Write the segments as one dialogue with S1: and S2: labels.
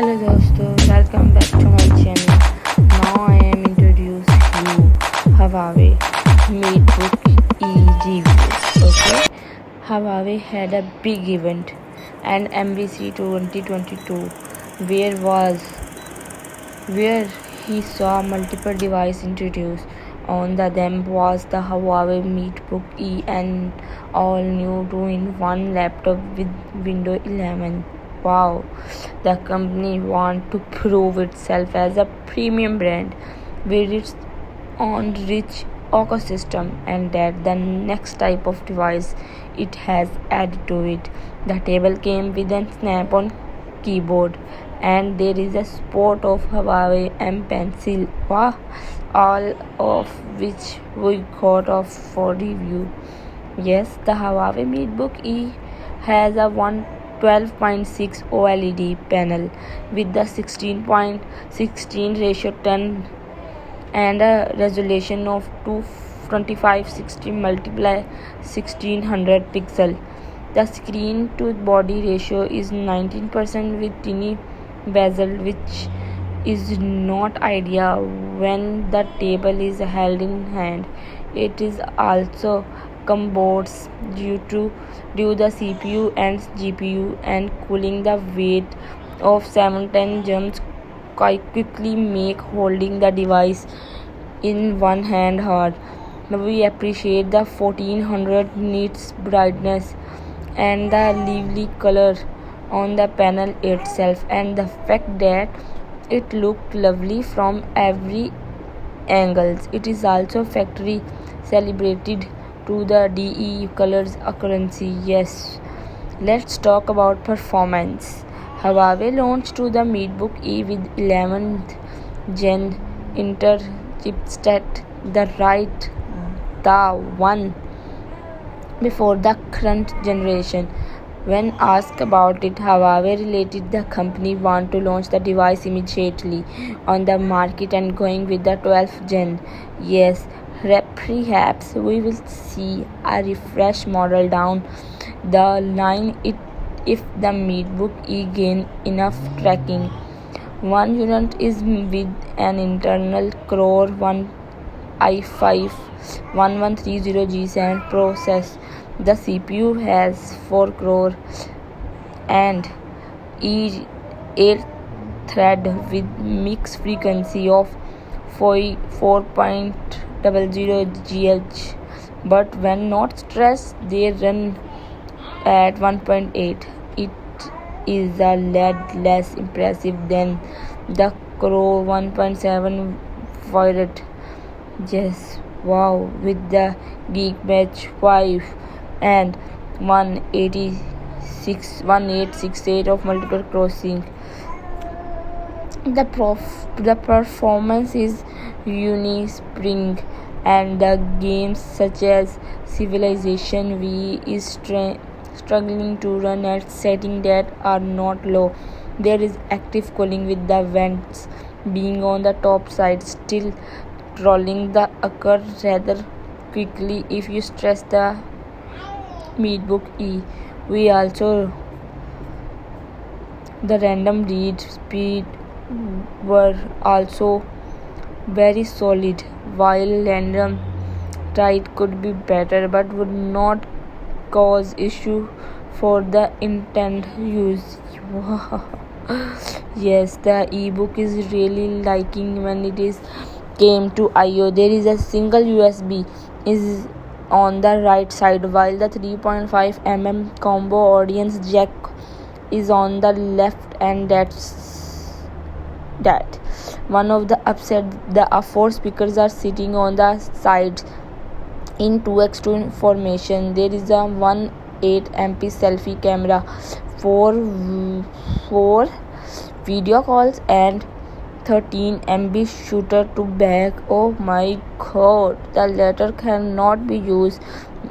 S1: Hello दोस्तों, welcome back to my channel. Now I am introduce you Huawei Matebook E reviews. Okay, Huawei had a big event and MBC 2022 where he saw multiple devices introduced. On them was the Huawei Matebook E, an all new 2-in-1 laptop with Windows 11. Wow, the company wants to prove itself as a premium brand with its own rich ecosystem, and that the next type of device it has added to it. The table came with a snap-on keyboard, and there is a sport of Huawei M Pencil. Wow, all of which we got off for review. Yes, the Huawei Matebook E has a 12.6 OLED panel with the 16:16:10 and a resolution of 2560 multiply 1600 pixel. The screen to body ratio is 19% with tiny bezel, which is not ideal when the table is held in hand. It is also combos due the CPU and GPU, and cooling the weight of 710 grams quickly make holding the device in one hand hard. We appreciate the 1400 nits brightness and the lively color on the panel itself, and the fact that it looked lovely from every angles. It is also factory celebrated to the DE colors accuracy. Yes, let's talk about performance. Huawei launched to the Matebook E with 11th Gen Intel chipset, the one before the current generation. When asked about it, Huawei related the company want to launch the device immediately on the market and going with the 12th gen. Yes, perhaps we will see a refresh model down the line if the Matebook E gain enough tracking. One unit is with an internal Core 1 i5 1130G7 process. The CPU has 4 core and is 8 thread with mixed frequency of 4.00 GHz, but when not stressed they run at 1.8. It is a lot less impressive than the Core 1.7 Violet. Yes, wow, with the Geekbench 5 and 1868 of multiple crossing. The performance is spring, and the games such as Civilization V is struggling to run at settings that are not low. There is active cooling with the vents being on the top side, still rolling the occur rather quickly if you stress the Matebook E. We also the random read speed were also very solid, while random write could be better but would not cause issue for the intent use. Yes, the ebook is really liking when it is came to IO. There is a single USB is on the right side, while the 3.5 mm combo audience jack is on the left, and that's that. One of the upset, the 4 speakers are sitting on the sides in 2x2 formation. There is a 18MP selfie camera for video calls and 13 MB shooter to back. Oh my god, the latter cannot be used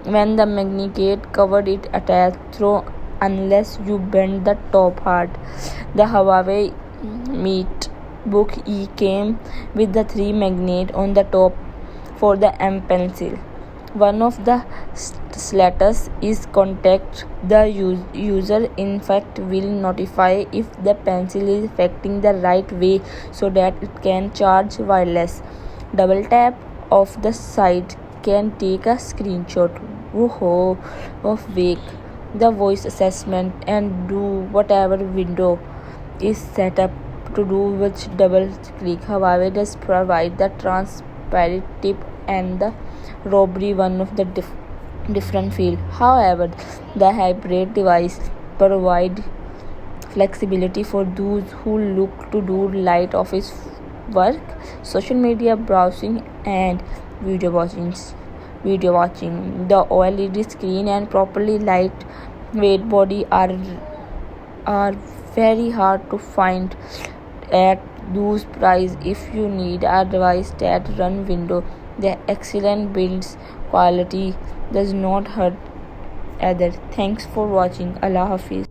S1: when the magnetic cover is attached through unless you bend the top hard. The Huawei Matebook E came with the 3 magnet on the top for the M Pencil. One of the status is contact the user. In fact, will notify if the pencil is affecting the right way so that it can charge wireless. Double tap of the side can take a screenshot of wake the voice assessment and do whatever window is set up to do with double click. However, does provide the transparent tip and the robbery one of the different field. However, the hybrid device provide flexibility for those who look to do light office work, social media browsing, and video watching. The OLED screen and properly lightweight body are very hard to find at those price. If you need a device that run window, the excellent builds quality does not hurt either. Thanks for watching. Allah Hafiz.